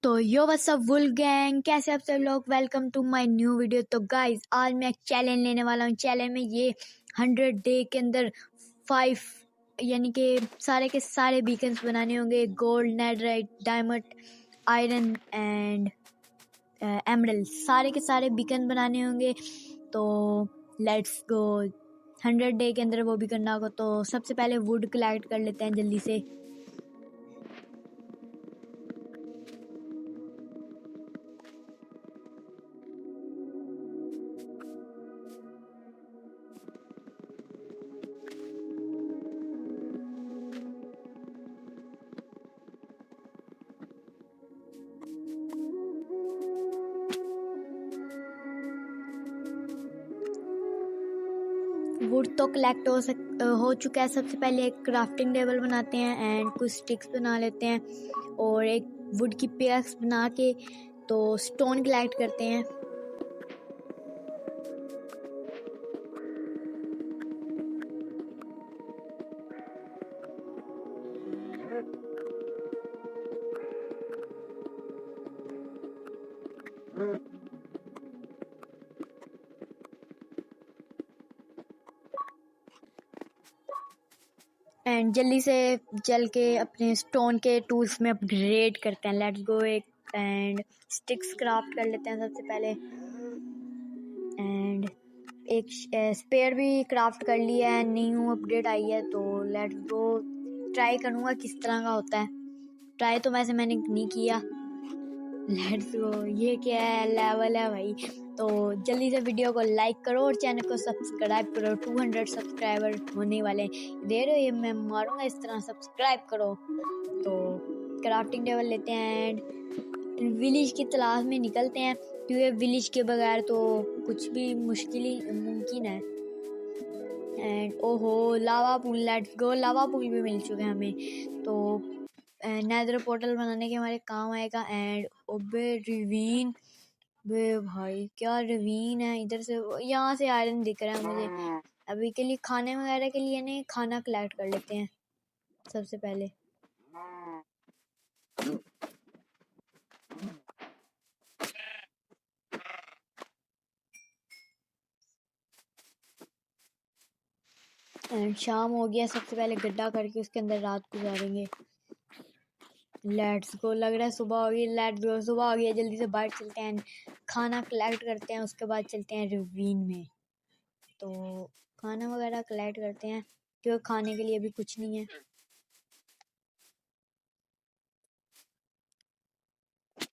तो yo what's up वुल gang, कैसे आप सब लोग। Welcome to my new video. तो गाइस आज मैं एक चैलेंज लेने वाला हूँ। चैलेंज में ये 100 डे के अंदर 5 यानी कि सारे के सारे बीकन्स बनाने होंगे। Gold, netherite, diamond, iron and emerald, सारे के सारे बीकन बनाने होंगे। तो लेट्स गो। 100 डे के अंदर वो भी करना होगा। तो सबसे पहले वुड कलेक्ट कर लेते हैं जल्दी से। वुड तो कलेक्ट हो चुका है। सबसे पहले एक क्राफ्टिंग टेबल बनाते हैं एंड कुछ स्टिक्स बना लेते हैं और एक वुड की पिक्स बना के तो स्टोन कलेक्ट करते हैं। एंड जल्दी से चल के अपने स्टोन के टूल्स में अपग्रेड करते हैं। Let's go. एक एंड स्टिक्स क्राफ्ट कर लेते हैं सबसे पहले एंड एक स्पेयर भी क्राफ्ट कर लिया है। न्यू अपडेट आई है तो लेट्स गो। ट्राई करूँगा किस तरह का होता है। ट्राई तो वैसे मैंने नहीं किया। Let's go. ये क्या है, लेवल है भाई। तो जल्दी से वीडियो को लाइक करो और चैनल को सब्सक्राइब करो। 200 सब्सक्राइबर होने वाले दे रहे हो, ये मैं मारूंगा इस तरह। सब्सक्राइब करो। तो क्राफ्टिंग टेबल लेते हैं एंड विलेज की तलाश में निकलते हैं, क्योंकि विलेज के बगैर तो कुछ भी मुश्किल ही मुमकिन है। एंड ओहो, lava pool. Let's go. Lava pool भी मिल चुके हैं हमें। तो नेदर पोर्टल बनाने के हमारे काम आएगा। एंड ओबे रिवीन, बे भाई क्या रिवीन है। इधर से यहाँ से आयरन दिख रहा है मुझे। अभी के लिए खाने वगैरह के लिए नहीं, खाना कलेक्ट कर लेते हैं सबसे पहले। एंड शाम हो गया। सबसे पहले गड्ढा करके उसके अंदर रात गुजारेंगे। Let's go. लग रहा है सुबह हो गई। Let's go. सुबह हो गई, जल्दी से बाहर चलते हैं, खाना कलेक्ट करते हैं, उसके बाद चलते हैं रिवीन में। तो खाना वगैरह कलेक्ट करते हैं क्योंकि खाने के लिए भी कुछ नहीं है।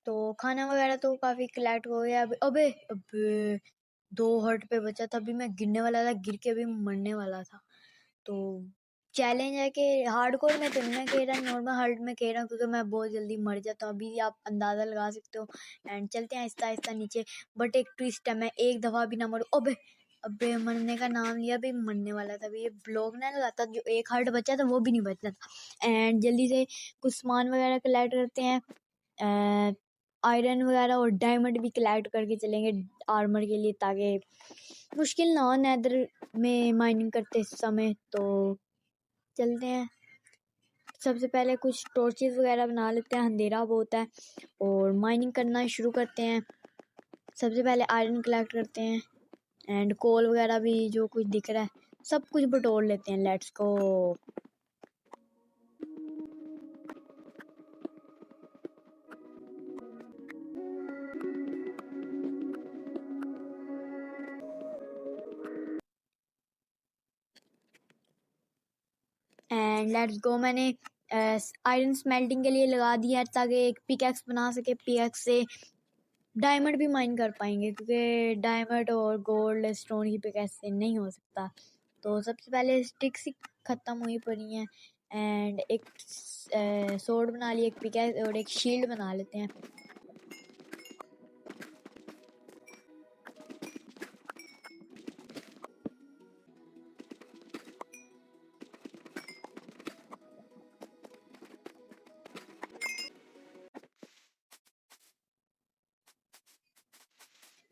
तो खाना वगैरह तो काफी कलेक्ट हो गया। अबे अबे 2 हर्ट पे बचा था। अभी मैं गिरने वाला था, गिर के भी मरने वाला था। तो चैलेंज है कि हार्डकोर में तो नहीं मैं कह रहा, नॉर्मल हार्ड में कह रहा हूँ, क्योंकि मैं बहुत जल्दी मर जाता हूँ। अभी आप अंदाजा लगा सकते हो। एंड चलते हैं आहिस्ता आहिस्ता नीचे। बट एक ट्विस्ट है, मैं एक दफा भी ना मरूं। अबे अबे मरने का नाम लिया, भी मरने वाला था। अभी ये ब्लॉक ना लगाता, जो एक हार्ट बचा था वो भी नहीं बचा था। एंड जल्दी से कुछ सामान वगैरह कलेक्ट करते हैं। आयरन वगैरह और डायमंड भी कलेक्ट करके चलेंगे आर्मर के लिए, ताकि मुश्किल ना हो नेदर में माइनिंग करते समय। तो चलते हैं। सबसे पहले कुछ टॉर्चेस वगैरह बना लेते हैं, अंधेरा बहुत है, और माइनिंग करना शुरू करते हैं। सबसे पहले आयरन कलेक्ट करते हैं एंड कोल वगैरह भी जो कुछ दिख रहा है सब कुछ बटोर लेते हैं। Let's go. And let's go. मैंने आयरन स्मेल्टिंग के लिए लगा दिया है, ताकि एक पिकैक्स बना सके। पिकैक्स से डायमंड भी माइन कर पाएंगे, क्योंकि डायमंड और गोल्ड स्टोन की पिकैक्स से नहीं हो सकता। तो सबसे पहले स्टिक्स ही ख़त्म हुई पड़ी हैं एंड एक सोर्ड बना लिया, एक पिकैक्स और एक शील्ड बना लेते हैं।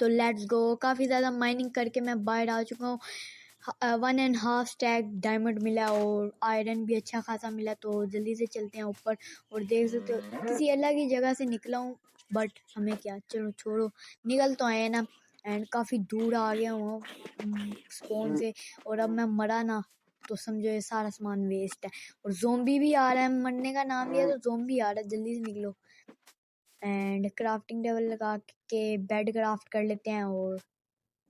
तो लेट्स गो। काफ़ी ज़्यादा माइनिंग करके मैं बाहर आ चुका हूँ। 1.5 स्टैक डायमंड मिला और आयरन भी अच्छा खासा मिला। तो जल्दी से चलते हैं ऊपर। और देख सकते हो किसी अलग ही जगह से निकला हूँ, बट हमें क्या, चलो छोड़ो, निकल तो आए ना। एंड काफ़ी दूर आ गया हूँ स्पॉन से, और अब मैं मरा ना तो समझो ये सारा सामान वेस्ट है। और ज़ोंबी भी आ रहा है, मरने का नाम लिया तो ज़ोंबी आ रहा है, जल्दी से निकलो। एंड क्राफ्टिंग टेबल लगा के बेड क्राफ्ट कर लेते हैं और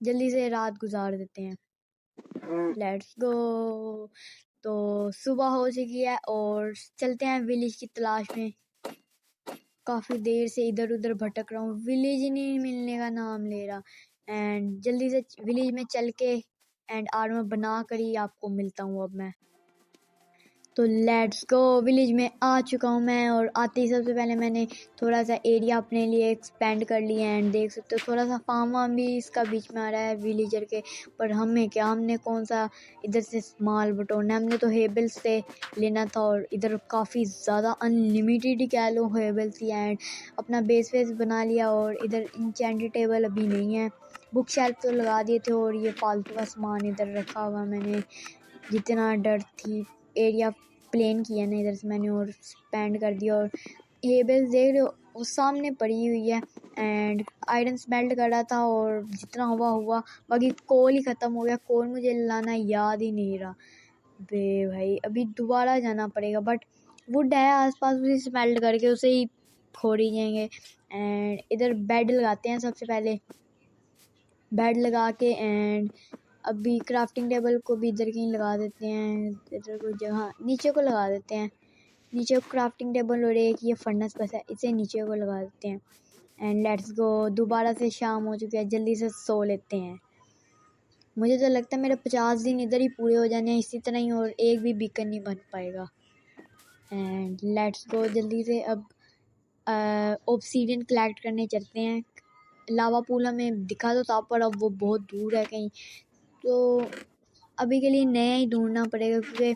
जल्दी से रात गुजार देते हैं। Let's go. तो सुबह हो चुकी है और चलते हैं विलेज की तलाश में। काफ़ी देर से इधर उधर भटक रहा हूँ, विलेज ही नहीं मिलने का नाम ले रहा। एंड जल्दी से विलेज में चल के एंड आर्मर बना कर ही आपको मिलता हूँ अब मैं। तो लेट्स गो, विलेज में आ चुका हूँ मैं। और आते ही सबसे पहले मैंने थोड़ा सा एरिया अपने लिए एक्सपेंड कर लिया है। एंड देख सकते हो थोड़ा सा फार्म वार्म भी इसका बीच में आ रहा है विलेजर के। पर हमें क्या, हमने कौन सा इधर से माल बटोरना है, हमने तो हेबल से लेना था। और इधर काफ़ी ज़्यादा अनलिमिटेड ही कह लो हेबल थी। एंड अपना बेस वेस बना लिया। और इधर इंचेंटेड टेबल अभी नहीं है, बुक शेल्फ तो लगा दिए थे। और ये फालतू का सामान इधर रखा हुआ मैंने, जितना डर थी एरिया प्लेन किया ना इधर से मैंने और स्पेंड कर दिया। और ये बेल्स देख रहे हो वो सामने पड़ी हुई है। एंड आयरन स्मेल्ट कर रहा था और जितना हुआ हुआ, बाकी कोल ही ख़त्म हो गया। कोल मुझे लाना याद ही नहीं रहा बे भाई, अभी दोबारा जाना पड़ेगा। बट वुड है आसपास, उसे स्मेल्ट करके उसे ही फोड़ ही जाएंगे। एंड इधर बेड लगाते हैं सबसे पहले, बेड लगा के एंड अभी क्राफ्टिंग टेबल को भी इधर कहीं लगा देते हैं। इधर कोई जगह नीचे को लगा देते हैं, नीचे को क्राफ्टिंग टेबल। और एक ये फर्नेस बस है, इसे नीचे को लगा देते हैं। एंड लेट्स गो, दोबारा से शाम हो चुकी है, जल्दी से सो लेते हैं। मुझे तो लगता है मेरे 50 दिन इधर ही पूरे हो जाने हैं इसी तरह ही, और एक भी बीकन नहीं बन पाएगा। एंड लेट्स गो, जल्दी से अब ऑब्सीडियन कलेक्ट करने चलते हैं। लावा पूल हमें दिखा तो था, पर अब वो बहुत दूर है कहीं, तो अभी के लिए नया ही ढूंढना पड़ेगा। क्योंकि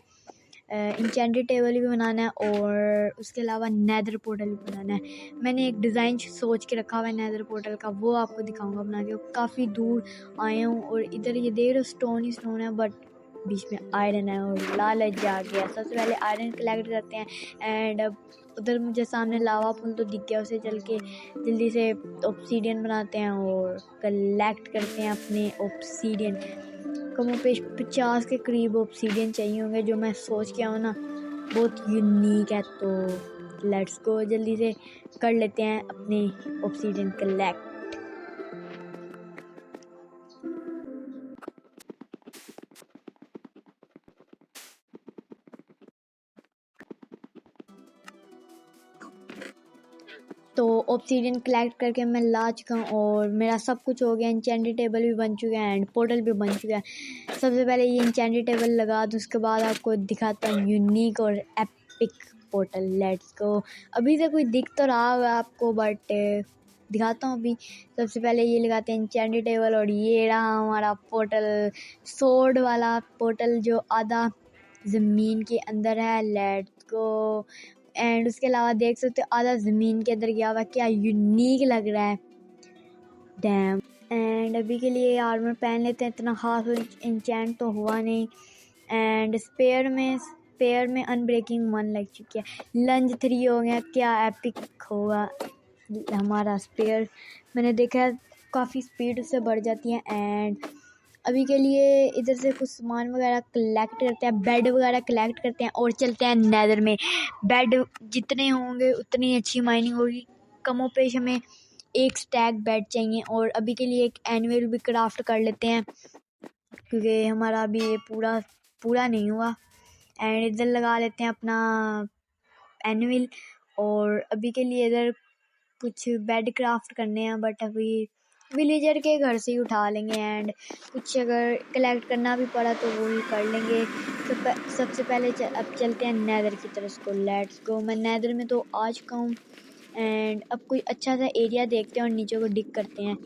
इंचेंटेड टेबल भी बनाना है और उसके अलावा नेदर पोर्टल भी बनाना है। मैंने एक डिज़ाइन सोच के रखा हुआ है नेदर पोर्टल का, वो आपको दिखाऊंगा बना के। काफ़ी दूर आए हूँ और इधर ये देख रहे हो स्टोन ही स्टोन है, बट बीच में आयरन है और लालच जा गया। सबसे पहले आयरन कलेक्ट करते हैं। एंड अब उधर मुझे सामने लावा पुल तो दिख गया, उसे चल के जल्दी से ऑब्सीडियन बनाते हैं और कलेक्ट करते हैं अपने ऑब्सीडियन। कमों पे 50 के करीब ऑब्सीडियन चाहिए होंगे, जो मैं सोच के आऊँ ना बहुत यूनिक है। तो लेट्स गो, जल्दी से कर लेते हैं अपने ऑब्सीडियन कलेक्ट। तो ऑब्सीडियन कलेक्ट करके मैं ला चुका हूँ और मेरा सब कुछ हो गया। इंचेंटेड टेबल भी बन चुका है एंड पोर्टल भी बन चुका है। सबसे पहले ये इंचेंटेड टेबल लगा दूँ, उसके बाद आपको दिखाता हूँ यूनिक और एपिक पोर्टल। Let's go. अभी से कोई दिख तो रहा होगा आपको, बट दिखाता हूँ अभी। सबसे पहले ये लगाते हैं इंचेंटेड टेबल और ये रहा हमारा पोर्टल, सोर्ड वाला पोर्टल जो आधा ज़मीन के अंदर है। Let's go. एंड उसके अलावा देख सकते हो आधा ज़मीन के अंदर गया हुआ, क्या यूनिक लग रहा है, डैम। एंड अभी के लिए आर्मर पहन लेते हैं, इतना खास इंचेंट तो हुआ नहीं। एंड स्पेयर में अनब्रेकिंग 1 लग चुकी है, लंज 3 हो गया, क्या एपिक होगा हमारा स्पेयर। मैंने देखा है काफ़ी स्पीड उससे बढ़ जाती है। एंड अभी के लिए इधर से कुछ सामान वगैरह कलेक्ट करते हैं, बेड वगैरह कलेक्ट करते हैं और चलते हैं नेदर में। बेड जितने होंगे उतनी अच्छी माइनिंग होगी। कमों पेश हमें 1 स्टैक बेड चाहिए। और अभी के लिए एक एनिमल भी क्राफ्ट कर लेते हैं, क्योंकि हमारा अभी ये पूरा नहीं हुआ। एंड इधर लगा लेते हैं अपना एनिमल। और अभी के लिए इधर कुछ बेड क्राफ्ट करने हैं, बट अभी विलेजर के घर से ही उठा लेंगे। एंड कुछ अगर कलेक्ट करना भी पड़ा तो वो ही कर लेंगे। सबसे पहले अब चलते हैं नेदर की तरफ को। Let's go. मैं नेदर में तो आ चुका हूँ। एंड अब कोई अच्छा सा एरिया देखते हैं और नीचे को डिग करते हैं।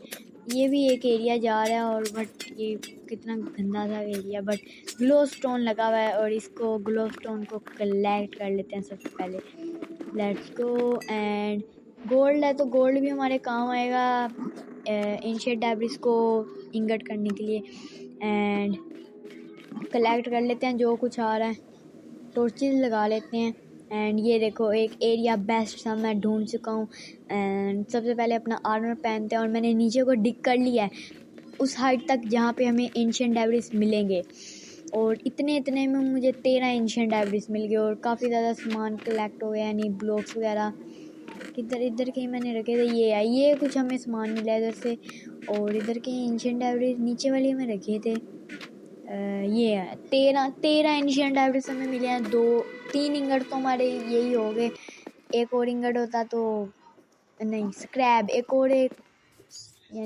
ये भी एक एरिया जा रहा है, और बट ये कितना गंदा सा एरिया, बट ग्लो स्टोन लगा हुआ है और इसको ग्लो स्टोन को कलेक्ट कर लेते हैं सबसे पहले। Let's go. एंड गोल्ड है तो गोल्ड भी हमारे काम आएगा एंशिएंट डेब्रिस को इंगट करने के लिए। एंड कलेक्ट कर लेते हैं जो कुछ आ रहा है, टॉर्चेस लगा लेते हैं। एंड ये देखो एक एरिया बेस्ट सा मैं ढूंढ चुका हूँ। एंड सबसे पहले अपना आर्मर पहनते हैं और मैंने नीचे को डिग कर लिया है उस हाइट तक जहाँ पे हमें एंशिएंट डेब्रिस मिलेंगे। और इतने इतने में मुझे 13 एंशिएंट डेब्रिस मिल गए और काफ़ी ज़्यादा सामान कलेक्ट हो गया, यानी ब्लॉक्स वगैरह किधर इधर के मैंने रखे थे। ये कुछ हमें सामान मिला है इधर से। और इधर के एंशिएंट डेब्रिस नीचे वाले में रखे थे। ये है 13 एंशिएंट डेब्रिस हमें मिले हैं। 3 इंगट तो हमारे यही हो गए, एक और इंगट होता तो नहीं, स्क्रैब एक और एक,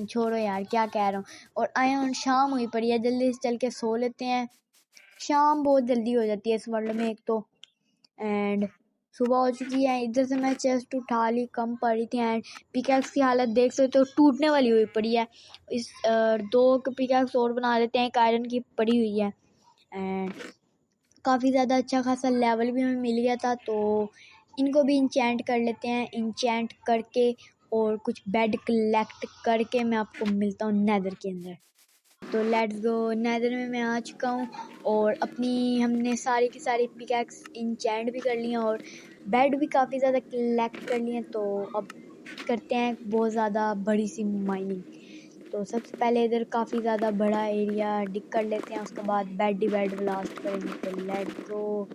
छोड़ो यार क्या कह रहा हूँ। और आया शाम हुई पड़ी है, जल्दी से चल के सो लेते हैं। शाम बहुत जल्दी हो जाती है इस वर्ल्ड में एक तो। एंड सुबह हो चुकी है। इधर से मैं चेस्ट उठा ली, कम पड़ी थी। एंड पिकैक्स की हालत देख सकते हो, टूटने वाली हुई पड़ी है। इस 2 पिकैक्स और बना लेते हैं, एक आयरन की पड़ी हुई है। एंड काफ़ी ज़्यादा अच्छा खासा लेवल भी हमें मिल गया था, तो इनको भी इंचेंट कर लेते हैं। इंचेंट करके और कुछ बेड कलेक्ट करके मैं आपको मिलता हूँ नेदर के अंदर। तो लेट्स गो, नेदर में मैं आ चुका हूँ और अपनी हमने सारी की सारी पिकैक्स इंचेंट भी कर ली हैं और बेड भी काफ़ी ज़्यादा कलेक्ट कर लिए हैं। तो अब करते हैं बहुत ज़्यादा बड़ी सी माइनिंग। तो सबसे पहले इधर काफ़ी ज़्यादा बड़ा एरिया डिग कर लेते हैं, उसके बाद बेड ही बेड ब्लास्ट करेंगे। तो लेट्स गो।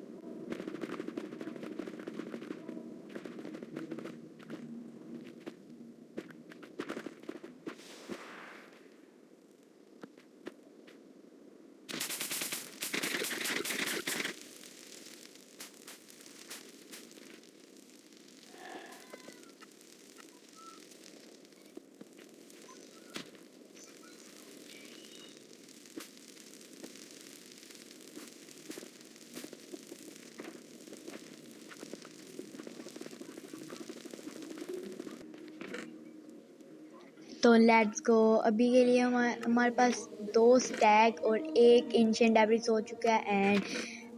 तो लेट्स गो, अभी के लिए हमारे पास 2 स्टैग और 1 एंशिएंट डेब्रिस हो चुका है। एंड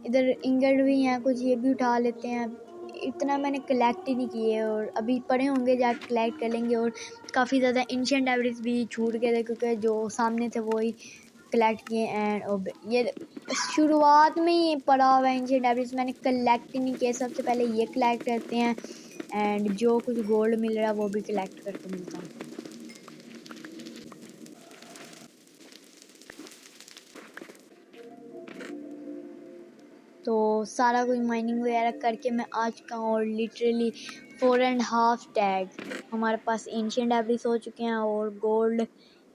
इधर इंगट भी हैं कुछ, ये भी उठा लेते हैं। इतना मैंने कलेक्ट ही नहीं किए और अभी पड़े होंगे, जाके कलेक्ट कर लेंगे। और काफ़ी ज़्यादा एंशिएंट डेब्रिस भी छूट गए थे क्योंकि जो सामने थे वो ही कलेक्ट किए। एंड ये शुरुआत में ही पड़ा हुआ है एंशिएंट डेब्रिस, मैंने कलेक्ट ही नहीं किया। सबसे पहले ये कलेक्ट करते हैं एंड जो कुछ गोल्ड मिल रहा है वो भी कलेक्ट करके मिलता हूँ। तो सारा कुछ माइनिंग वगैरह करके मैं आ चुका हूँ और लिटरली 4.5 टैग हमारे पास एंशिएंट डेब्रिस हो चुके हैं। और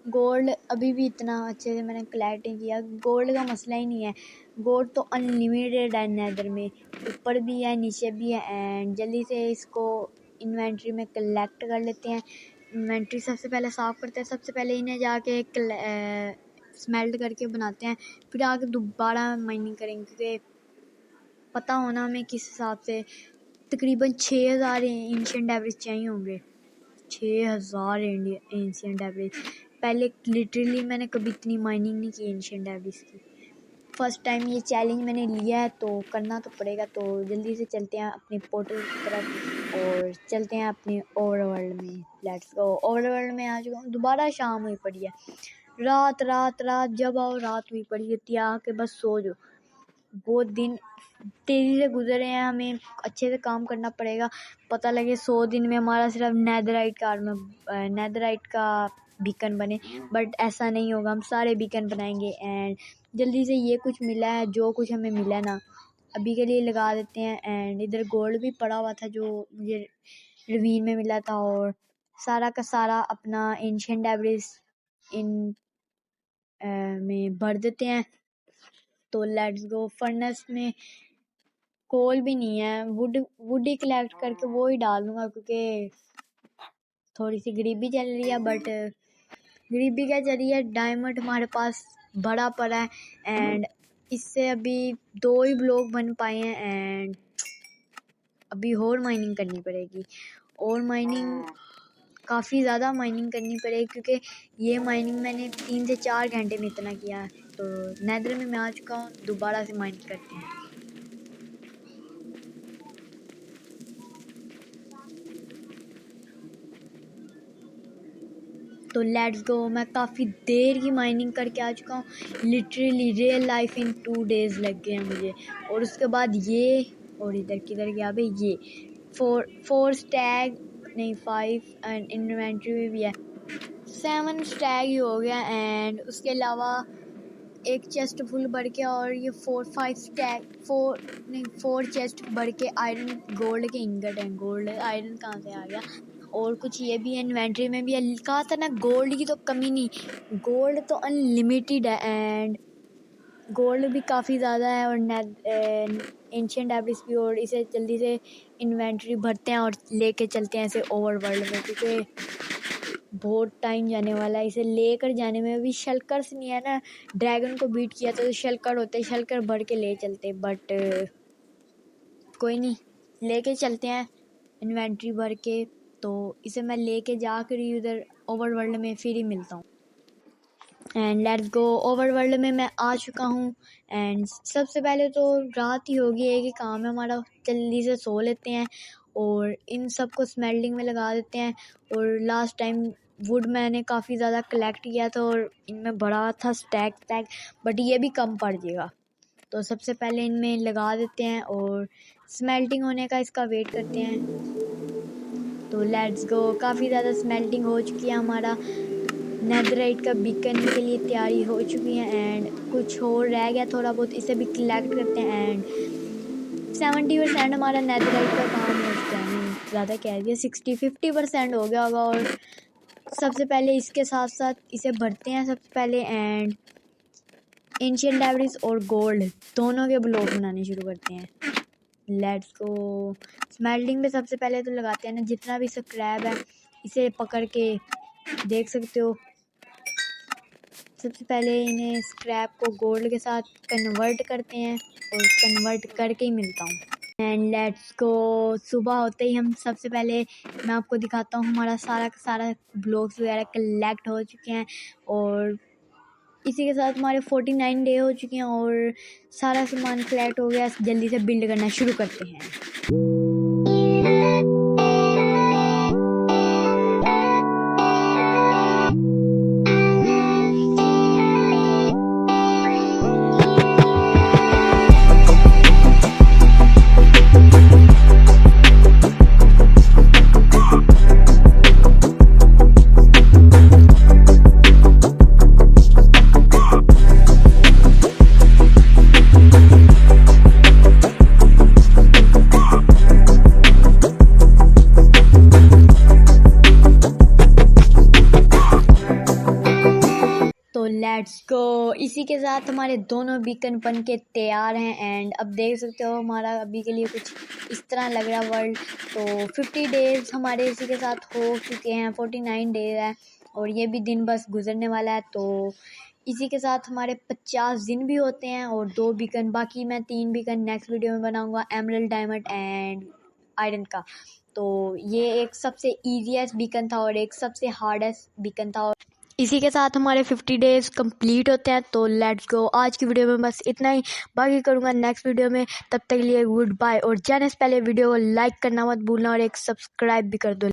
गोल्ड अभी भी इतना अच्छे से मैंने कलेक्ट नहीं किया। गोल्ड का मसला ही नहीं है, गोल्ड तो अनलिमिटेड है नेदर में, ऊपर भी है नीचे भी है। एंड जल्दी से इसको इन्वेंट्री में कलेक्ट कर लेते हैं। इन्वेंट्री सबसे पहले साफ़ करते हैं, सबसे पहले इन्हें जाके स्मेल्ट करके बनाते हैं, फिर आके दोबारा माइनिंग करेंगे क्योंकि पता होना हमें किस हिसाब से तकरीबन 6000 एंशिएंट डेब्रिस चाहिए होंगे। 6000 एंशिएंट डेब्रिस। पहले लिटरली मैंने कभी इतनी माइनिंग नहीं की एंशिएंट डेब्रिस की। फर्स्ट टाइम ये चैलेंज मैंने लिया है तो करना तो पड़ेगा। तो जल्दी से चलते हैं अपने पोर्टल की तरफ और चलते हैं अपने ओवरवर्ल्ड में। Let's go. ओवरवर्ल्ड में आ चुका हूँ, दोबारा शाम हुई पड़ी है। रात रात रात जब आओ रात हुई पड़ी है, आके बस सो जाओ। बहुत दिन तेज़ी से गुजरे हैं, हमें अच्छे से काम करना पड़ेगा। पता लगे 100 दिन में हमारा सिर्फ नेदराइट का बीकन बने, बट ऐसा नहीं होगा, हम सारे बीकन बनाएंगे। एंड जल्दी से ये कुछ मिला है, जो कुछ हमें मिला ना अभी के लिए लगा देते हैं। एंड इधर गोल्ड भी पड़ा हुआ था जो मुझे रवीन में मिला था, और सारा का सारा अपना एंशिएंट डेब्रिस इन में भर देते हैं। तो लेट्स गो। फर्नेस में कोल भी नहीं है, वुड ही कलेक्ट करके वो ही डाल दूंगा क्योंकि थोड़ी सी गरीबी चल रही है। बट गरीबी क्या चल रही है, डायमंड हमारे पास बड़ा पड़ा है। एंड इससे अभी 2 ही ब्लॉक बन पाए हैं। एंड अभी और माइनिंग करनी पड़ेगी, और माइनिंग काफ़ी ज़्यादा माइनिंग करनी पड़ेगी क्योंकि ये माइनिंग मैंने 3 से 4 घंटे में इतना किया है। तो नेदर में मैं आ चुका हूँ, दोबारा से माइनिंग करते हैं। तो लेट्स गो। मैं काफ़ी देर की माइनिंग करके आ चुका हूँ, literally real life in 2 days लग गए हैं मुझे। और उसके बाद ये, और इधर किधर गया भाई, ये 4 स्टैग नहीं 5, एंड इन्वेंट्री में भी है 7 स्टैग ही हो गया। एंड उसके अलावा एक चेस्ट फुल भर के, और ये 4 चेस्ट भर के आयरन गोल्ड के इंगट हैं। गोल्ड आयरन कहाँ से आ गया। और कुछ ये भी है इन्वेंट्री में भी है। कहा था ना गोल्ड की तो कमी नहीं, गोल्ड तो अनलिमिटेड है। एंड गोल्ड भी काफ़ी ज़्यादा है, और एंशिएंट एब्रिस भी। और इसे जल्दी से इन्वेंट्री भरते हैं और लेके चलते हैं इसे ओवरवर्ल्ड में, क्योंकि बहुत टाइम जाने वाला है इसे लेकर जाने में। अभी शल्कर्स नहीं है ना, ड्रैगन को बीट किया तो शल्कर होते, शल्कर भर के ले चलते, बट कोई नहीं, लेके चलते हैं इन्वेंट्री भर के। तो इसे मैं लेके जाकर ही उधर ओवरवर्ल्ड में फिर ही मिलता हूँ। And let's go. ओवरवर्ल्ड में मैं आ चुका हूँ। एंड सबसे पहले तो रात ही होगी, एक ही काम है हमारा, जल्दी से सो लेते हैं और इन सब को स्मेल्टिंग में लगा देते हैं। और लास्ट टाइम वुड मैंने काफ़ी ज़्यादा कलेक्ट किया था और इनमें बड़ा था स्टैक, बट ये भी कम पड़ जाएगा। तो सबसे पहले इनमें लगा देते हैं और स्मेल्टिंग होने का इसका वेट करते हैं। तो लेट्स गो। काफ़ी ज़्यादा स्मेल्टिंग हो चुकी है, हमारा नेदराइट का बीकन के लिए तैयारी हो चुकी है। एंड कुछ और रह गया थोड़ा बहुत, इसे भी कलेक्ट करते हैं। एंड 70% हमारा नेदराइट का काम हो चुका है, नहीं ज़्यादा कह दिया, 50% हो गया होगा। और सबसे पहले इसके साथ साथ इसे भरते हैं सबसे पहले। एंड एंशिएंट एब्रिस और गोल्ड दोनों के ब्लॉक बनाने शुरू करते हैं। Let's go. स्मेल्टिंग में सबसे पहले तो लगाते हैं ना, जितना भी स्क्रैप है इसे पकड़ के देख सकते हो। सबसे पहले इन्हें स्क्रैप को गोल्ड के साथ कन्वर्ट करते हैं, और कन्वर्ट करके ही मिलता हूँ। And let's go. सुबह होते ही हम सबसे पहले, मैं आपको दिखाता हूँ, हमारा सारा का सारा ब्लॉक्स वगैरह कलेक्ट हो चुके हैं। और इसी के साथ हमारे 49 डे हो चुके हैं और सारा सामान कलेक्ट हो गया। जल्दी से बिल्ड करना शुरू करते हैं। तो लेट्स गो। इसी के साथ हमारे दोनों बीकन बन के तैयार हैं। एंड अब देख सकते हो हमारा अभी के लिए कुछ इस तरह लग रहा वर्ल्ड। तो 50 डेज हमारे इसी के साथ हो चुके हैं, 49 डेज है और ये भी दिन बस गुजरने वाला है। तो इसी के साथ हमारे 50 दिन भी होते हैं और 2 बीकन, बाकी मैं 3 बीकन नेक्स्ट वीडियो में बनाऊंगा, एमरल्ड, डायमंड एंड आयरन का। तो ये एक सबसे ईजीएस्ट बीकन था और एक सबसे हार्डेस्ट बीकन था। इसी के साथ हमारे 50 डेज कंप्लीट होते हैं। तो लेट्स गो। आज की वीडियो में बस इतना ही, बाकी करूँगा नेक्स्ट वीडियो में। तब तक के लिए गुड बाय। और जाने से पहले वीडियो को लाइक करना मत भूलना और एक सब्सक्राइब भी कर दो।